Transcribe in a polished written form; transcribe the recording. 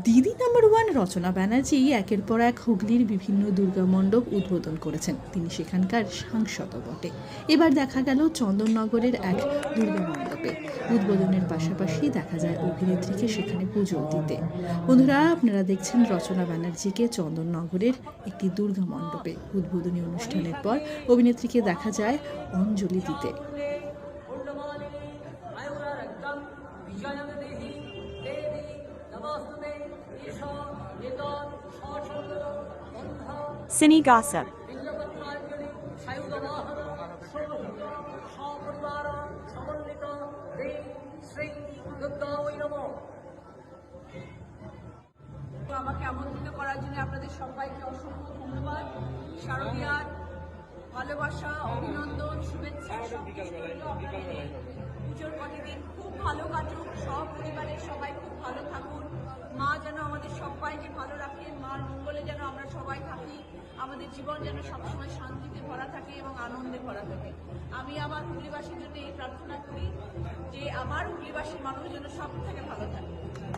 দিদি number one রচনা ব্যানার্জি একের পর এক হুগলির বিভিন্ন দুর্গা মণ্ডপ উদ্বোধন করেছেন। তিনি সেখানকার সাংসদও বটে। এবার দেখা গেল চন্দননগরের এক দুর্গা মণ্ডপে উদ্বোধনের পাশাপাশি দেখা যায় অভিনেত্রীকে সেখানে পুজো দিতে। বন্ধুরা, আপনারা দেখছেন রচনা ব্যানার্জিকে চন্দননগরের একটি দুর্গা মণ্ডপে উদ্বোধনী অনুষ্ঠানের পর অভিনেত্রীকে দেখা যায় অঞ্জলি দিতে। Cine Gossip. আমাকে আমন্ত্রিত করার জন্য আপনাদের সবাইকে অসংখ্য ধন্যবাদ। শারদীয়ার ভালোবাসা, অভিনন্দন, শুভেচ্ছা পুজোর কতদিন খুব ভালো কাটুক, সব পরিবারের সবাই খুব ভালো থাকুন। মা যেন আমাদের সবাইকে ভালো রাখেন, মার মঙ্গলে যেন আমরা সবাই থাকি, আমাদের জীবন যেন সবসময় শান্তিতে ভরা থাকে এবং আনন্দে ভরা থাকে। আমি আমার হুগলিবাসীর জন্য এই প্রার্থনা করি যে আমার হুগলিবাসীর মানুষ যেন সব থেকে ভালো থাকে।